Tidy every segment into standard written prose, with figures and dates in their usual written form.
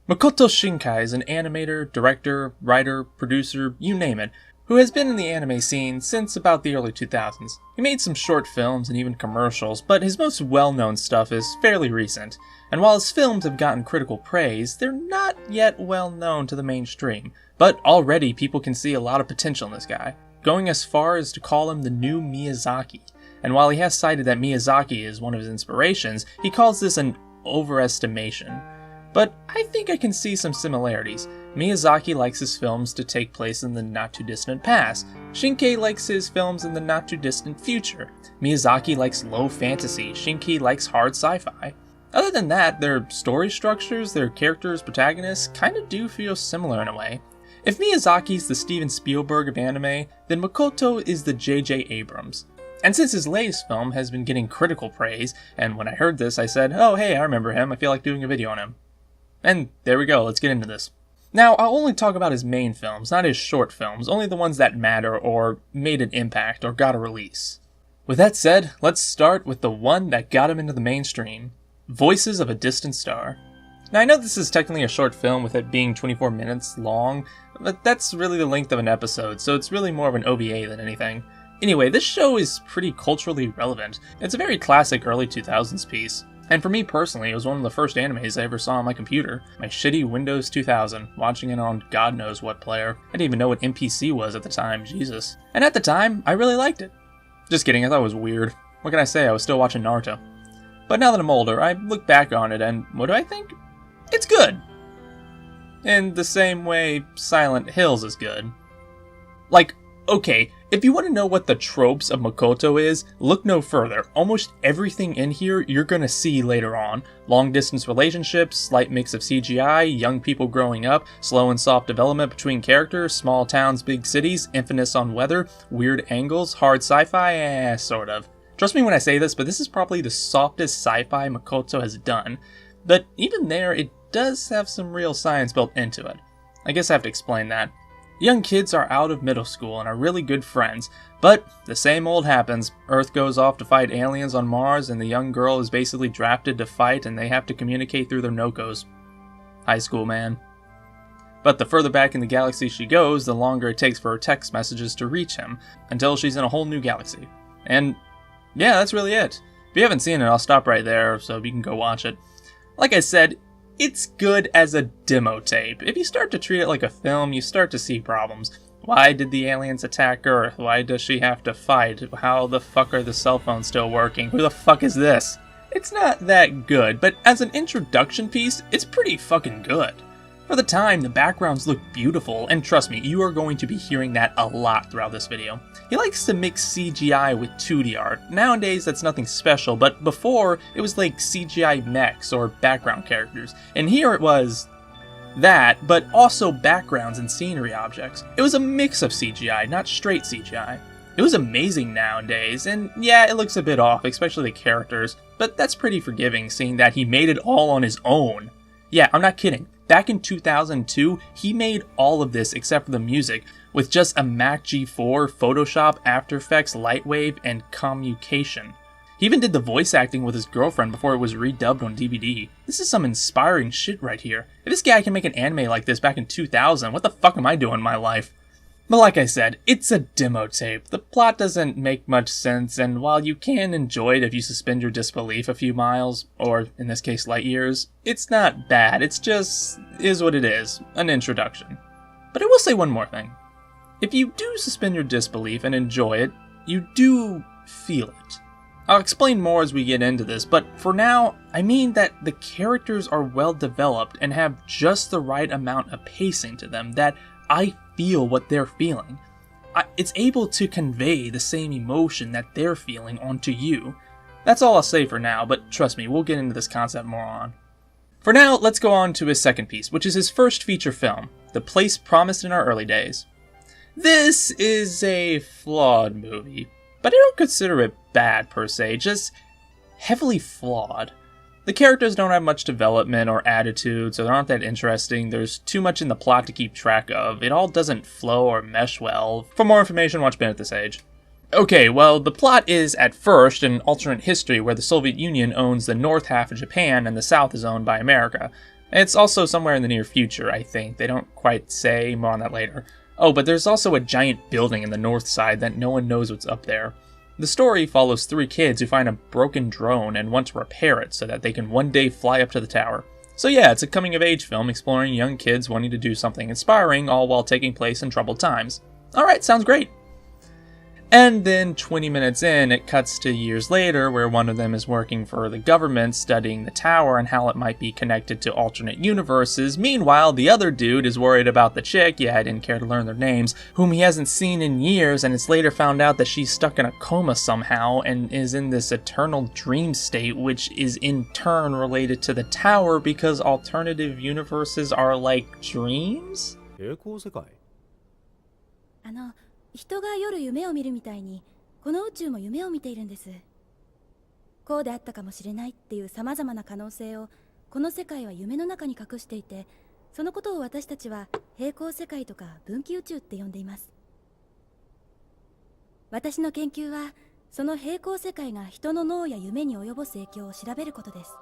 Makoto Shinkai is an animator, director, writer, producer, you name it, who has been in the anime scene since about the early 2000s. He made some short films and even commercials, but his most well-known stuff is fairly recent, and while his films have gotten critical praise, they're not yet well known to the mainstream. But already people can see a lot of potential in this guy, going as far as to call him the new Miyazaki. And while he has cited that Miyazaki is one of his inspirations, he calls this an overestimation. But I think I can see some similarities. Miyazaki likes his films to take place in the not-too-distant past. Shinkai likes his films in the not-too-distant future. Miyazaki likes low fantasy. Shinkai likes hard sci-fi. Other than that, their story structures, their characters, protagonists, kinda do feel similar in a way. If Miyazaki's the Steven Spielberg of anime, then Makoto is the J.J. Abrams. And since his latest film has been getting critical praise, and when I heard this I said, oh hey, I remember him, I feel like doing a video on him. And there we go, let's get into this. Now, I'll only talk about his main films, not his short films, only the ones that matter or made an impact or got a release. With that said, let's start with the one that got him into the mainstream, Voices of a Distant Star. Now, I know this is technically a short film with it being 24 minutes long, but that's really the length of an episode, so it's really more of an OVA than anything. Anyway, this show is pretty culturally relevant. It's a very classic early 2000s piece. And for me personally, it was one of the first animes I ever saw on my computer. My shitty Windows 2000, watching it on God knows what player. I didn't even know what MPC was at the time, Jesus. And at the time, I really liked it. Just kidding, I thought it was weird. What can I say, I was still watching Naruto. But now that I'm older, I look back on it and what do I think? It's good! In the same way Silent Hills is good. Like, okay, if you want to know what the tropes of Makoto is, look no further. Almost everything in here you're gonna see later on. Long distance relationships, slight mix of CGI, young people growing up, slow and soft development between characters, small towns, big cities, emphasis on weather, weird angles, hard sci-fi, sort of. Trust me when I say this, but this is probably the softest sci-fi Makoto has done. But even there, it does have some real science built into it. I guess I have to explain that. Young kids are out of middle school and are really good friends, but the same old happens. Earth goes off to fight aliens on Mars and the young girl is basically drafted to fight and they have to communicate through their Nokos. High school, man. But the further back in the galaxy she goes, the longer it takes for her text messages to reach him, until she's in a whole new galaxy. And yeah, that's really it. If you haven't seen it, I'll stop right there so you can go watch it. Like I said, it's good as a demo tape. If you start to treat it like a film, you start to see problems. Why did the aliens attack Earth? Why does she have to fight? How the fuck are the cell phones still working? Who the fuck is this? It's not that good, but as an introduction piece, it's pretty fucking good. For the time, the backgrounds look beautiful, and trust me, you are going to be hearing that a lot throughout this video. He likes to mix CGI with 2D art. Nowadays, that's nothing special, but before, it was like CGI mechs or background characters. And here it was that, but also backgrounds and scenery objects. It was a mix of CGI, not straight CGI. It was amazing nowadays, and yeah, it looks a bit off, especially the characters, but that's pretty forgiving, seeing that he made it all on his own. Yeah, I'm not kidding. Back in 2002, he made all of this except for the music, with just a Mac G4, Photoshop, After Effects, Lightwave, and Communication. He even did the voice acting with his girlfriend before it was redubbed on DVD. This is some inspiring shit right here. If this guy can make an anime like this back in 2000, what the fuck am I doing in my life? But like I said, it's a demo tape. The plot doesn't make much sense, and while you can enjoy it if you suspend your disbelief a few miles, or in this case light years, it's not bad, it's just is what it is, an introduction. But I will say one more thing. If you do suspend your disbelief and enjoy it, you do feel it. I'll explain more as we get into this, but for now, I mean that the characters are well developed and have just the right amount of pacing to them that I feel what they're feeling. It's able to convey the same emotion that they're feeling onto you. That's all I'll say for now, but trust me, we'll get into this concept more on. For now, let's go on to his second piece, which is his first feature film, The Place Promised in Our Early Days. This is a flawed movie, but I don't consider it bad per se, just heavily flawed. The characters don't have much development or attitude, so they aren't that interesting. There's too much in the plot to keep track of. It all doesn't flow or mesh well. For more information, watch Ben at this age. Okay, well, the plot is, at first, an alternate history where the Soviet Union owns the north half of Japan and the south is owned by America. It's also somewhere in the near future, I think. They don't quite say, more on that later. Oh, but there's also a giant building in the north side that no one knows what's up there. The story follows 3 kids who find a broken drone and want to repair it so that they can one day fly up to the tower. So yeah, it's a coming-of-age film exploring young kids wanting to do something inspiring, all while taking place in troubled times. Alright, sounds great. And then 20 minutes in, it cuts to years later where one of them is working for the government studying the tower and how it might be connected to alternate universes. Meanwhile, the other dude is worried about the chick, yeah, I didn't care to learn their names, whom he hasn't seen in years, and it's later found out that she's stuck in a coma somehow and is in this eternal dream state, which is in turn related to the tower because alternative universes are like dreams? 人が夜夢を見るみたいにこの宇宙も夢を見ているんです。こうであったかもしれないっていう様々な可能性をこの世界は夢の中に隠していて、そのことを私たちは平行世界とか分岐宇宙って呼んでいます。私の研究はその平行世界が人の脳や夢に及ぼす影響を調べることです。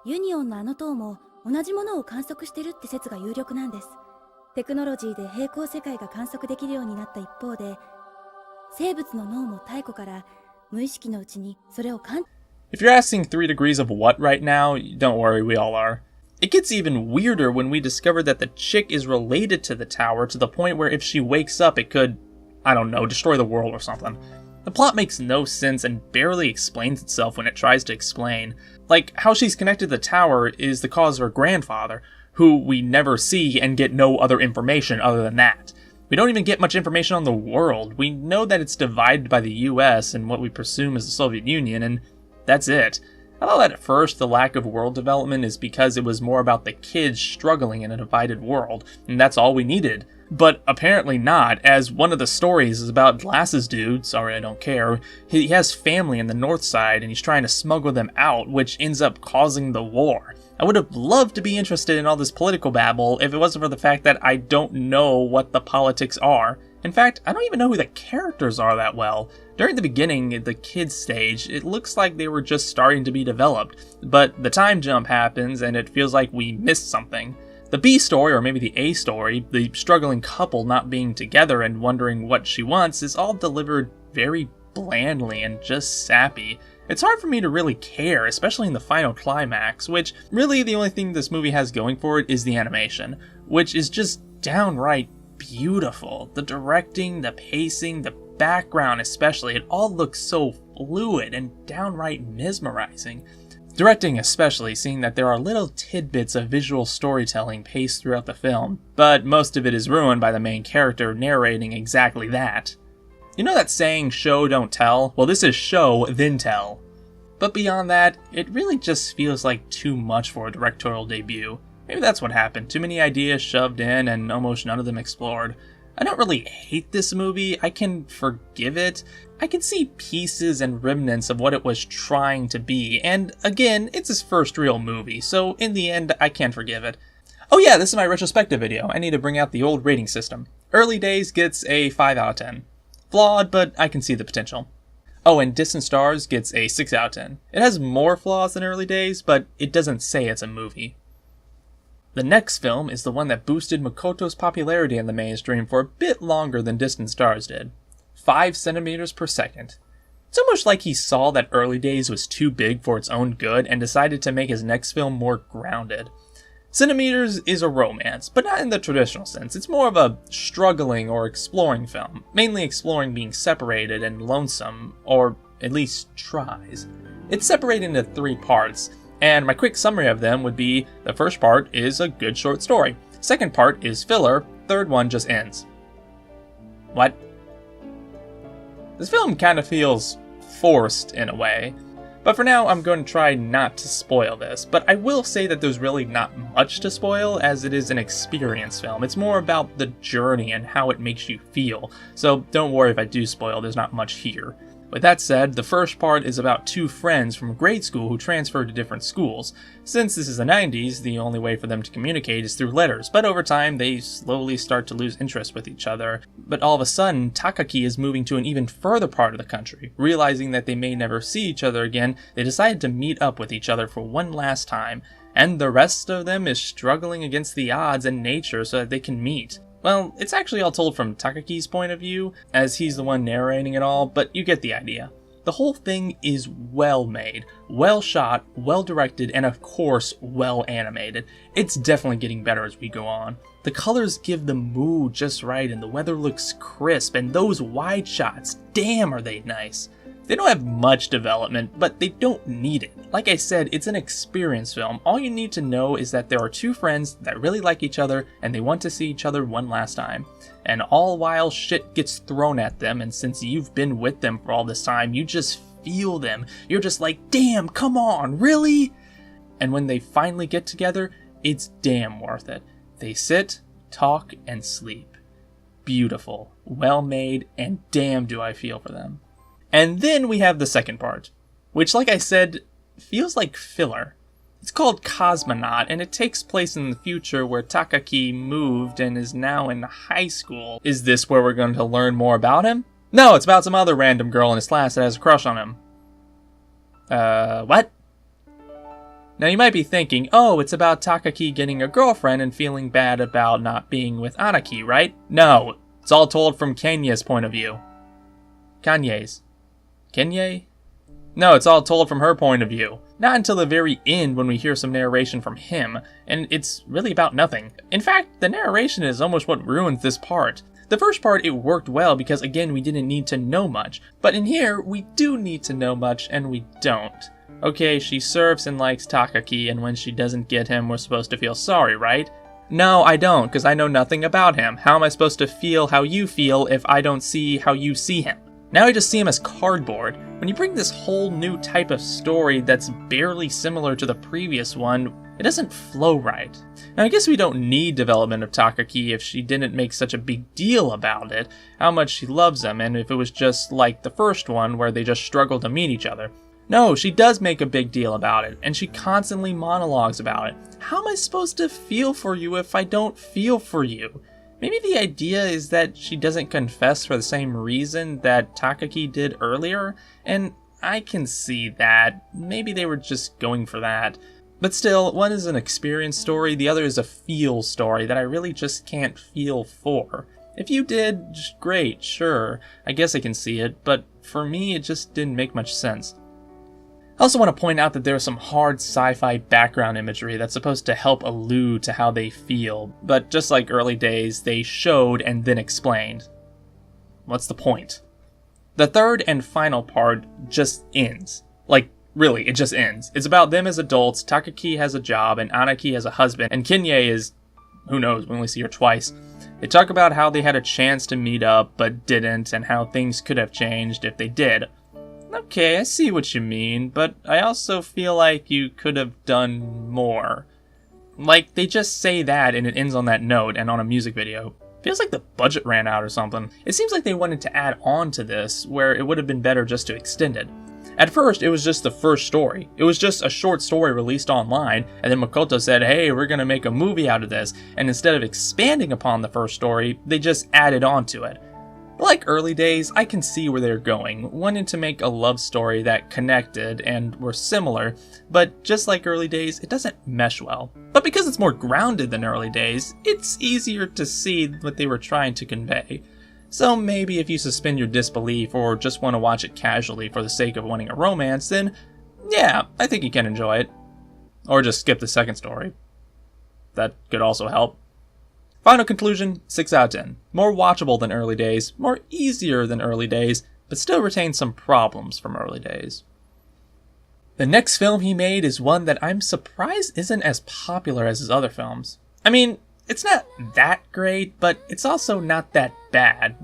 ユニオンのあの塔も同じものを観測してるって説が有力なんです。テクノロジーで平行世界が観測できるようになった一方で、生物の脳も太古から無意識のうちにそれをIf you're asking 3 degrees of what right now, don't worry, we all are. It gets even weirder when we discover that the chick is related to the tower to the point where if she wakes up it could, I don't know, destroy the world or something. The plot makes no sense and barely explains itself when it tries to explain. Like, how she's connected to the tower is the cause of her grandfather, who we never see and get no other information other than that. We don't even get much information on the world. We know that it's divided by the US and what we presume is the Soviet Union, and that's it. I thought that at first the lack of world development is because it was more about the kids struggling in a divided world, and that's all we needed. But apparently not, as one of the stories is about Glasses Dude, sorry I don't care. He has family in the north side and he's trying to smuggle them out, which ends up causing the war. I would have loved to be interested in all this political babble if it wasn't for the fact that I don't know what the politics are. In fact, I don't even know who the characters are that well. During the beginning, the kids stage, it looks like they were just starting to be developed, but the time jump happens and it feels like we missed something. The B story, or maybe the A story, the struggling couple not being together and wondering what she wants, is all delivered very blandly and just sappy. It's hard for me to really care, especially in the final climax, which really the only thing this movie has going for it is the animation, which is just downright beautiful. The directing, the pacing, the background especially, it all looks so fluid and downright mesmerizing. Directing especially, seeing that there are little tidbits of visual storytelling paced throughout the film, but most of it is ruined by the main character narrating exactly that. You know that saying, show don't tell? Well, this is show then tell. But beyond that, it really just feels like too much for a directorial debut. Maybe that's what happened, too many ideas shoved in and almost none of them explored. I don't really hate this movie, I can forgive it. I can see pieces and remnants of what it was trying to be, and again, it's his first real movie, so in the end, I can forgive it. Oh yeah, this is my retrospective video. I need to bring out the old rating system. Early Days gets a 5 out of 10. Flawed, but I can see the potential. Oh, and Distant Stars gets a 6 out of 10. It has more flaws than Early Days, but it doesn't say it's a movie. The next film is the one that boosted Makoto's popularity in the mainstream for a bit longer than Distant Stars did. 5 centimeters per second. It's almost like he saw that Early Days was too big for its own good and decided to make his next film more grounded. Centimeters is a romance, but not in the traditional sense. It's more of a struggling or exploring film, mainly exploring being separated and lonesome, or at least tries. It's separated into 3 parts, and my quick summary of them would be the first part is a good short story, second part is filler, third one just ends. What? This film kind of feels forced in a way. But for now, I'm going to try not to spoil this, but I will say that there's really not much to spoil as it is an experience film. It's more about the journey and how it makes you feel, so don't worry if I do spoil, there's not much here. With that said, the first part is about 2 friends from grade school who transferred to different schools. Since this is the 90s, the only way for them to communicate is through letters, but over time they slowly start to lose interest with each other. But all of a sudden, Takaki is moving to an even further part of the country. Realizing that they may never see each other again, they decided to meet up with each other for one last time. and the rest of them is struggling against the odds and nature so that they can meet. Well, it's actually all told from Takaki's point of view, as he's the one narrating it all, but you get the idea. The whole thing is well made, well shot, well directed, and of course, well animated. It's definitely getting better as we go on. The colors give the mood just right, and the weather looks crisp, and those wide shots, damn are they nice. They don't have much development, but they don't need it. Like I said, it's an experience film. All you need to know is that there are two friends that really like each other and they want to see each other one last time. And all while shit gets thrown at them, and since you've been with them for all this time, you just feel them. You're just like, damn, come on, really? And when they finally get together, it's damn worth it. They sit, talk, and sleep. Beautiful, well made, and damn do I feel for them. And then we have the second part, which, like I said, feels like filler. It's called Cosmonaut, and it takes place in the future where Takaki moved and is now in high school. Is this where we're going to learn more about him? No, it's about some other random girl in his class that has a crush on him. What? Now you might be thinking, oh, it's about Takaki getting a girlfriend and feeling bad about not being with Anaki, right? No, it's all told from Kenya's point of view. Kanye's. Kenya? No, it's all told from her point of view. Not until the very end when we hear some narration from him, and it's really about nothing. In fact, the narration is almost what ruins this part. The first part, it worked well because, again, we didn't need to know much. But in here, we do need to know much, and we don't. Okay, she surfs and likes Takaki, and when she doesn't get him, we're supposed to feel sorry, right? No, I don't, because I know nothing about him. How am I supposed to feel how you feel if I don't see how you see him? Now I just see him as cardboard. When you bring this whole new type of story that's barely similar to the previous one, it doesn't flow right. Now I guess we don't need development of Takaki if she didn't make such a big deal about it, how much she loves him, and if it was just like the first one where they just struggle to meet each other. No, she does make a big deal about it, and she constantly monologues about it. How am I supposed to feel for you if I don't feel for you? Maybe the idea is that she doesn't confess for the same reason that Takaki did earlier, and I can see that. Maybe they were just going for that. But still, one is an experience story, the other is a feel story that I really just can't feel for. If you did, just great, sure, I guess I can see it, but for me it just didn't make much sense. I also want to point out that there is some hard sci-fi background imagery that's supposed to help allude to how they feel, but just like early days, they showed and then explained. What's the point? The third and final part just ends. Like, really, it just ends. It's about them as adults, Takaki has a job, and Anaki has a husband, and Kenya is, who knows, we only see her twice. They talk about how they had a chance to meet up, but didn't, and how things could have changed if they did. Okay, I see what you mean, but I also feel like you could have done more. Like, they just say that and it ends on that note and on a music video. Feels like the budget ran out or something. It seems like they wanted to add on to this, where it would have been better just to extend it. At first, it was just the first story. It was just a short story released online, and then Makoto said, hey, we're gonna make a movie out of this, and instead of expanding upon the first story, they just added on to it. Like early days, I can see where they're going, wanting to make a love story that connected and were similar, but just like early days, it doesn't mesh well. But because it's more grounded than early days, it's easier to see what they were trying to convey. So maybe if you suspend your disbelief or just want to watch it casually for the sake of wanting a romance, then yeah, I think you can enjoy it. Or just skip the second story. That could also help. Final conclusion, 6 out of 10. More watchable than early days, more easier than early days, but still retains some problems from early days. The next film he made is one that I'm surprised isn't as popular as his other films. I mean, it's not that great, but it's also not that bad.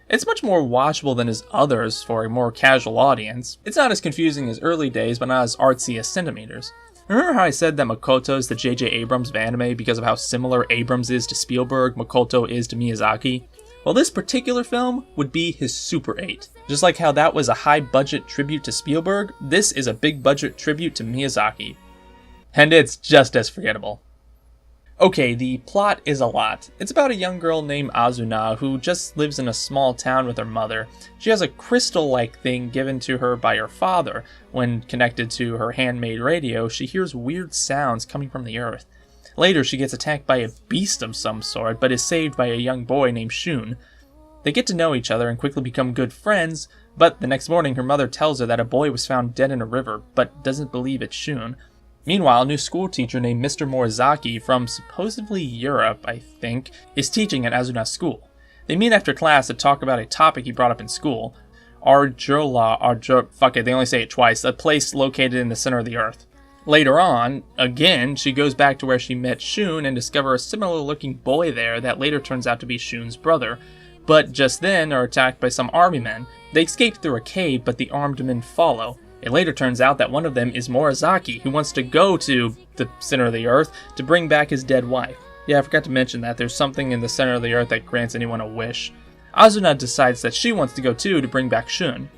It's much more watchable than his others for a more casual audience. It's not as confusing as early days, but not as artsy as Centimeters. Remember how I said that Makoto is the J.J. Abrams of anime because of how similar Abrams is to Spielberg, Makoto is to Miyazaki? Well, this particular film would be his Super 8. Just like how that was a high-budget tribute to Spielberg, this is a big-budget tribute to Miyazaki. And it's just as forgettable. Okay, the plot is a lot. It's about a young girl named Azuna who just lives in a small town with her mother. She has a crystal-like thing given to her by her father. When connected to her handmade radio, she hears weird sounds coming from the earth. Later, she gets attacked by a beast of some sort, but is saved by a young boy named Shun. They get to know each other and quickly become good friends, but the next morning her mother tells her that a boy was found dead in a river, but doesn't believe it's Shun. Meanwhile, a new school teacher named Mr. Miyazaki from supposedly Europe, I think, is teaching at Azuna's school. They meet after class to talk about a topic he brought up in school. They only say it twice, a place located in the center of the earth. Later on, again, she goes back to where she met Shun and discovers a similar looking boy there that later turns out to be Shun's brother. But just then are attacked by some army men. They escape through a cave, but the armed men follow. It later turns out that one of them is Miyazaki, who wants to go to the center of the earth to bring back his dead wife. Yeah, I forgot to mention that there's something in the center of the earth that grants anyone a wish. Azuna decides that she wants to go too to bring back Shun.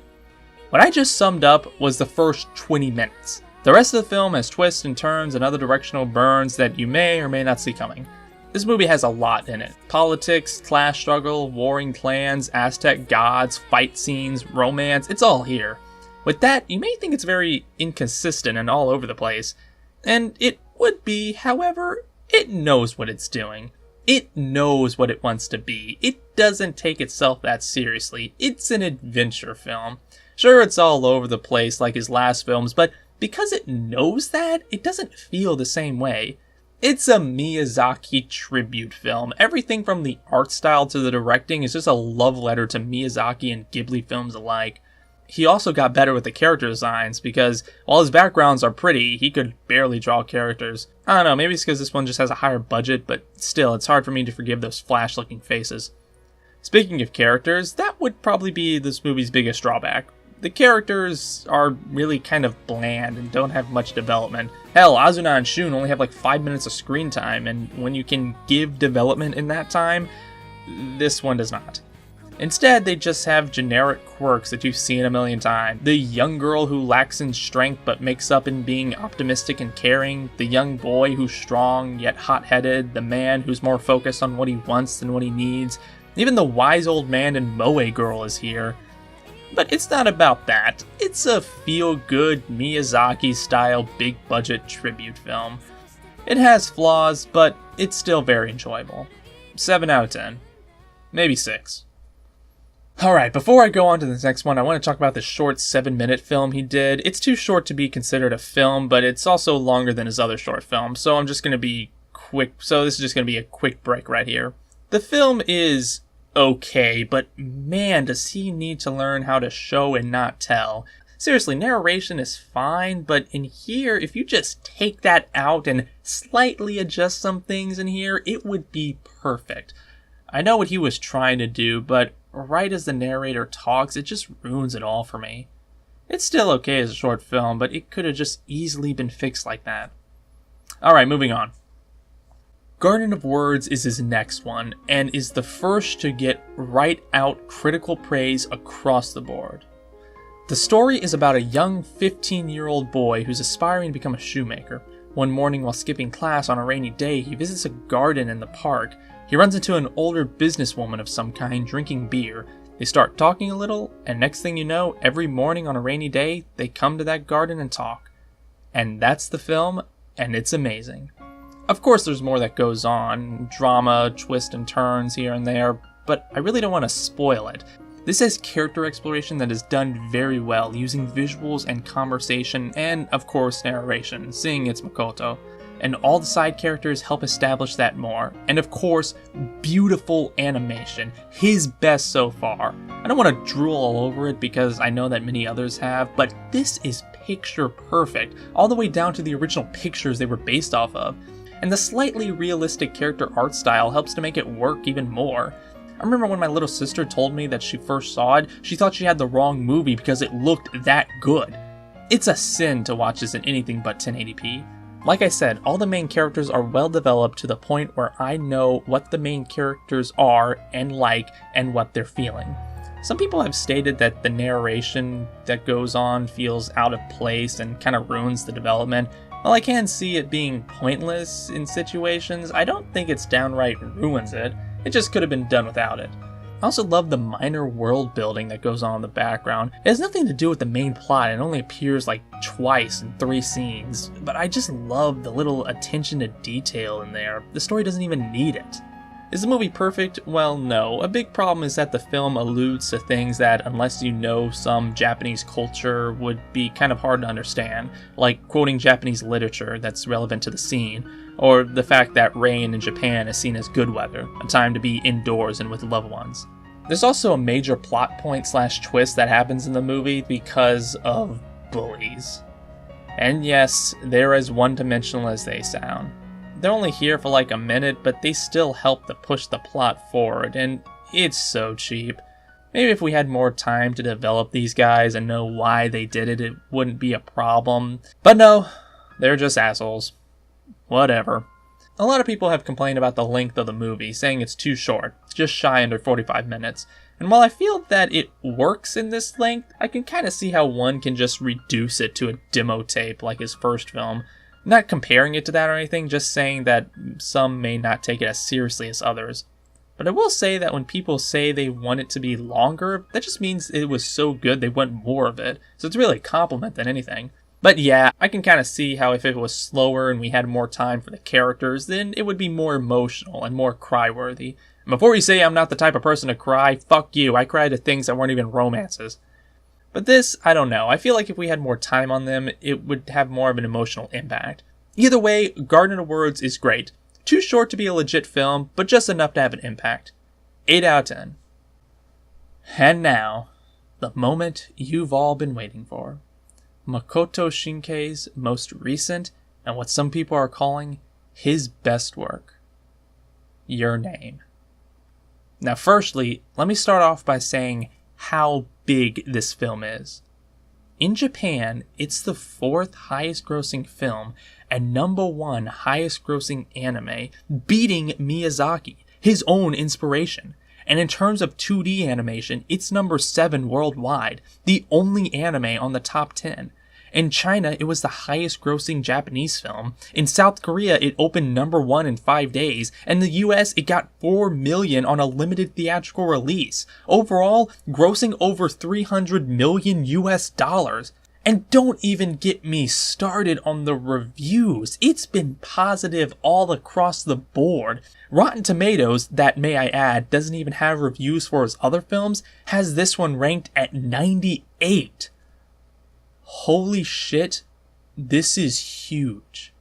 What I just summed up was the first 20 minutes. The rest of the film has twists and turns and other directional burns that you may or may not see coming. This movie has a lot in it. Politics, class struggle, warring clans, Aztec gods, fight scenes, romance, it's all here. With that, you may think it's very inconsistent and all over the place. And it would be, however, it knows what it's doing. It knows what it wants to be. It doesn't take itself that seriously. It's an adventure film. Sure, it's all over the place like his last films, but because it knows that, it doesn't feel the same way. It's a Miyazaki tribute film. Everything from the art style to the directing is just a love letter to Miyazaki and Ghibli films alike. He also got better with the character designs because while his backgrounds are pretty, he could barely draw characters. I don't know, maybe it's because this one just has a higher budget, but still, it's hard for me to forgive those flash-looking faces. Speaking of characters, that would probably be this movie's biggest drawback. The characters are really kind of bland and don't have much development. Hell, Azuna and Shun only have like 5 minutes of screen time, and when you can give development in that time, this one does not. Instead, they just have generic quirks that you've seen a million times. The young girl who lacks in strength but makes up in being optimistic and caring. The young boy who's strong yet hot-headed. The man who's more focused on what he wants than what he needs. Even the wise old man and Moe girl is here. But it's not about that. It's a feel-good Miyazaki-style big-budget tribute film. It has flaws, but it's still very enjoyable. 7 out of 10. Maybe 6. Alright, before I go on to the next one, I want to talk about the short 7-minute film he did. It's too short to be considered a film, but it's also longer than his other short films, so I'm just going to be quick. So this is just going to be a quick break right here. The film is okay, but man, does he need to learn how to show and not tell. Seriously, narration is fine, but in here, if you just take that out and slightly adjust some things in here, it would be perfect. I know what he was trying to do, but right as the narrator talks, it just ruins it all for me. It's still okay as a short film, but it could have just easily been fixed like that. Alright, moving on. Garden of Words is his next one, and is the first to get right out critical praise across the board. The story is about a young 15-year-old boy who's aspiring to become a shoemaker. One morning while skipping class on a rainy day, he visits a garden in the park. He runs into an older businesswoman of some kind drinking beer. They start talking a little, and next thing you know, every morning on a rainy day, they come to that garden and talk. And that's the film, and it's amazing. Of course there's more that goes on, drama, twists and turns here and there, but I really don't want to spoil it. This has character exploration that is done very well, using visuals and conversation, and of course narration, seeing it's Makoto. And all the side characters help establish that more. And of course, beautiful animation. His best so far. I don't want to drool all over it because I know that many others have, but this is picture perfect, all the way down to the original pictures they were based off of. And the slightly realistic character art style helps to make it work even more. I remember when my little sister told me that she first saw it, she thought she had the wrong movie because it looked that good. It's a sin to watch this in anything but 1080p. Like I said, all the main characters are well developed to the point where I know what the main characters are and like and what they're feeling. Some people have stated that the narration that goes on feels out of place and kind of ruins the development, While I can see it being pointless in situations, I don't think it's downright ruins it. It just could have been done without it. I also love the minor world building that goes on in the background. It has nothing to do with the main plot, it only appears like twice in 3 scenes, but I just love the little attention to detail in there. The story doesn't even need it. Is the movie perfect? Well, no. A big problem is that the film alludes to things that, unless you know some Japanese culture, would be kind of hard to understand, like quoting Japanese literature that's relevant to the scene, or the fact that rain in Japan is seen as good weather, a time to be indoors and with loved ones. There's also a major plot point / twist that happens in the movie because of bullies. And yes, they're as one-dimensional as they sound. They're only here for like a minute, but they still help to push the plot forward, and it's so cheap. Maybe if we had more time to develop these guys and know why they did it, it wouldn't be a problem. But no, they're just assholes. Whatever. A lot of people have complained about the length of the movie, saying it's too short, just shy under 45 minutes. And while I feel that it works in this length, I can kind of see how one can just reduce it to a demo tape like his first film. Not comparing it to that or anything, just saying that some may not take it as seriously as others. But I will say that when people say they want it to be longer, that just means it was so good they want more of it. So it's really a compliment than anything. But yeah, I can kind of see how if it was slower and we had more time for the characters, then it would be more emotional and more cry-worthy. And before you say I'm not the type of person to cry, fuck you, I cried at things that weren't even romances. But this, I don't know. I feel like if we had more time on them, it would have more of an emotional impact. Either way, Garden of Words is great. Too short to be a legit film, but just enough to have an impact. 8 out of 10. And now, the moment you've all been waiting for. Makoto Shinkai's most recent, and what some people are calling his best work. Your Name. Now firstly, let me start off by saying how big this film is. In Japan, it's the 4th highest grossing film and #1 highest grossing anime, beating Miyazaki, his own inspiration. And in terms of 2D animation, it's number 7 worldwide, the only anime on the top 10. In China, it was the highest grossing Japanese film. In South Korea, it opened number 1 in 5 days. And in the US, it got 4 million on a limited theatrical release. Overall, grossing over $300 million US. And don't even get me started on the reviews. It's been positive all across the board. Rotten Tomatoes, that may I add, doesn't even have reviews for his other films, has this one ranked at 98. Holy shit, this is huge.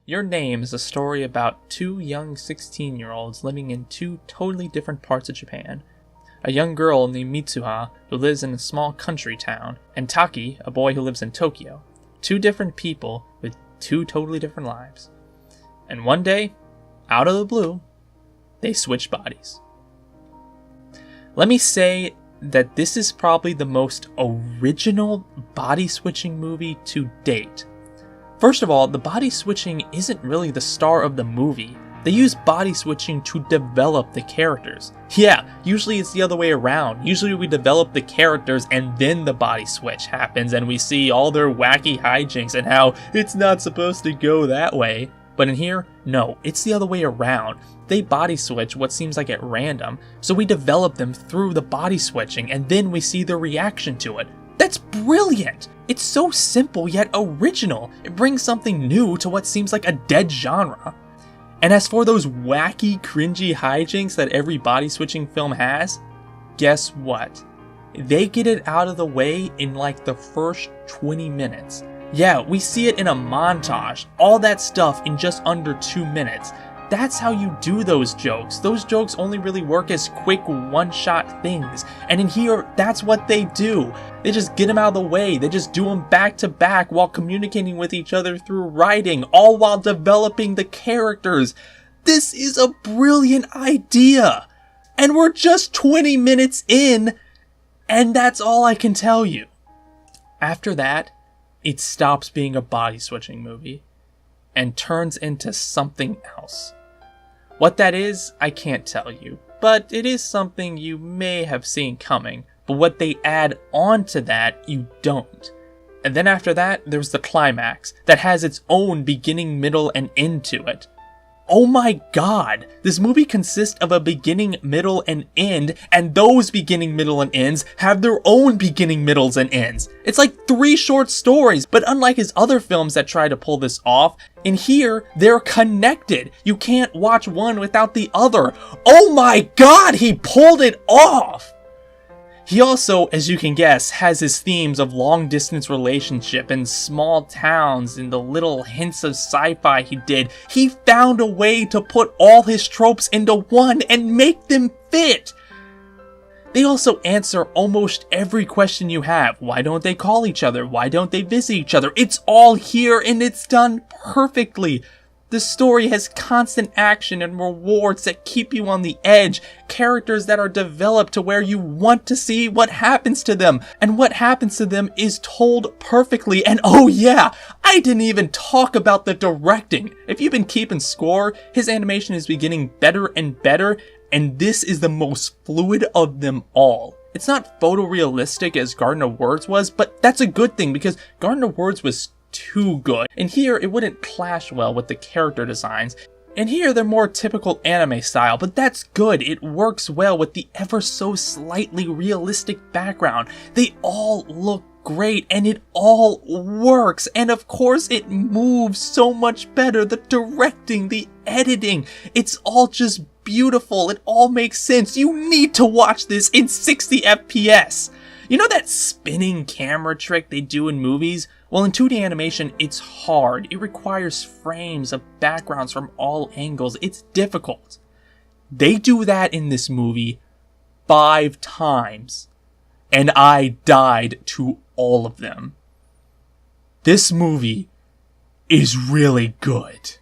Your Name is a story about 2 young 16-year-olds living in 2 totally different parts of Japan. A young girl named Mitsuha, who lives in a small country town, and Taki, a boy who lives in Tokyo. 2 different people with 2 totally different lives. And one day, out of the blue, they switch bodies. Let me say that this is probably the most original body-switching movie to date. First of all, the body switching isn't really the star of the movie. They use body switching to develop the characters. Yeah, usually it's the other way around. Usually we develop the characters and then the body switch happens and we see all their wacky hijinks and how it's not supposed to go that way. But in here, no, it's the other way around. They body switch what seems like at random, so we develop them through the body switching and then we see their reaction to it. That's brilliant! It's so simple yet original. It brings something new to what seems like a dead genre. And as for those wacky, cringy hijinks that every body switching film has, guess what? They get it out of the way in like the first 20 minutes. Yeah, we see it in a montage, all that stuff in just under 2 minutes. That's how you do those jokes. Those jokes only really work as quick one-shot things. And in here, that's what they do. They just get them out of the way. They just do them back to back while communicating with each other through writing, all while developing the characters. This is a brilliant idea. And we're just 20 minutes in, And that's all I can tell you. After that, it stops being a body switching movie and turns into something else. What that is, I can't tell you, but it is something you may have seen coming, but what they add on to that, you don't. And then after that, there's the climax that has its own beginning, middle, and end to it. Oh my god, this movie consists of a beginning, middle, and end, and those beginning, middle, and ends have their own beginning, middles, and ends. It's like 3 short stories, but unlike his other films that try to pull this off, in here, they're connected. You can't watch one without the other. Oh my god, he pulled it off! He also, as you can guess, has his themes of long-distance relationship and small towns and the little hints of sci-fi he did. He found a way to put all his tropes into one and make them fit! They also answer almost every question you have. Why don't they call each other? Why don't they visit each other? It's all here and it's done perfectly. The story has constant action and rewards that keep you on the edge, characters that are developed to where you want to see what happens to them, and what happens to them is told perfectly. And oh yeah, I didn't even talk about the directing. If you've been keeping score, his animation is getting better and better, and this is the most fluid of them all. It's not photorealistic as Garden of Words was, but that's a good thing because Garden of Words was too good. And here, it wouldn't clash well with the character designs. And here, they're more typical anime style, but that's good. It works well with the ever so slightly realistic background. They all look great, and it all works. And of course, it moves so much better. The directing, the editing, it's all just beautiful. It all makes sense. You need to watch this in 60 FPS. You know that spinning camera trick they do in movies? Well, in 2D animation, it's hard. It requires frames of backgrounds from all angles. It's difficult. They do that in this movie 5 times. And I died to all of them. This movie is really good.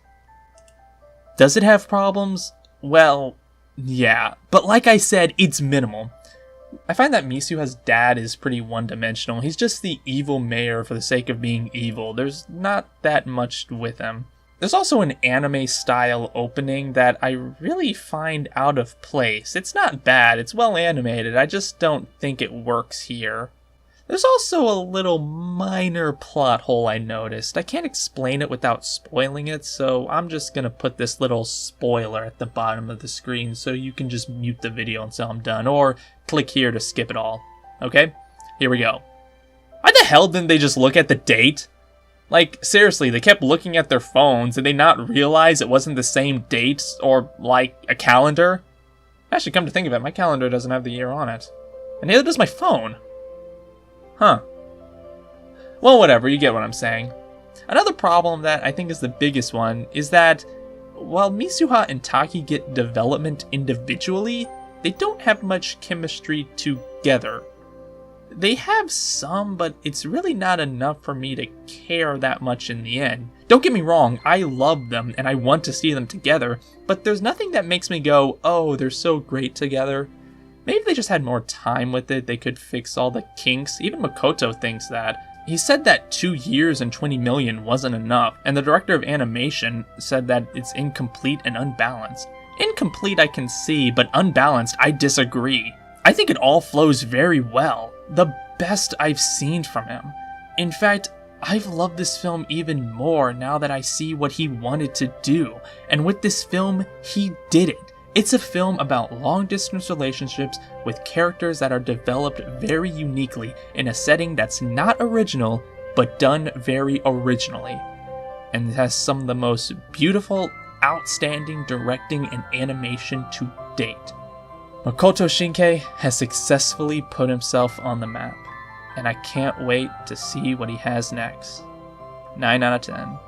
Does it have problems? Well, yeah. But like I said, it's minimal. I find that Misuha's dad is pretty one-dimensional. He's just the evil mayor for the sake of being evil. There's not that much with him. There's also an anime-style opening that I really find out of place. It's not bad, it's well animated, I just don't think it works here. There's also a little minor plot hole I noticed. I can't explain it without spoiling it, so I'm just gonna put this little spoiler at the bottom of the screen so you can just mute the video until I'm done, or click here to skip it all. Okay? Here we go. Why the hell didn't they just look at the date? Like, seriously, they kept looking at their phones. Did they not realize it wasn't the same date or, like, a calendar? Actually, come to think of it, my calendar doesn't have the year on it. And neither does my phone. Huh. Well, whatever, you get what I'm saying. Another problem that I think is the biggest one is that while Misuha and Taki get development individually, they don't have much chemistry together. They have some, but it's really not enough for me to care that much in the end. Don't get me wrong, I love them and I want to see them together, but there's nothing that makes me go, oh, they're so great together. Maybe if they just had more time with it, they could fix all the kinks. Even Makoto thinks that. He said that 2 years and 20 million wasn't enough, and the director of animation said that it's incomplete and unbalanced. Incomplete I can see, but unbalanced I disagree. I think it all flows very well. The best I've seen from him. In fact, I've loved this film even more now that I see what he wanted to do. And with this film, he did it. It's a film about long-distance relationships with characters that are developed very uniquely in a setting that's not original, but done very originally. And it has some of the most beautiful, outstanding directing and animation to date. Makoto Shinkai has successfully put himself on the map, and I can't wait to see what he has next. 9 out of 10.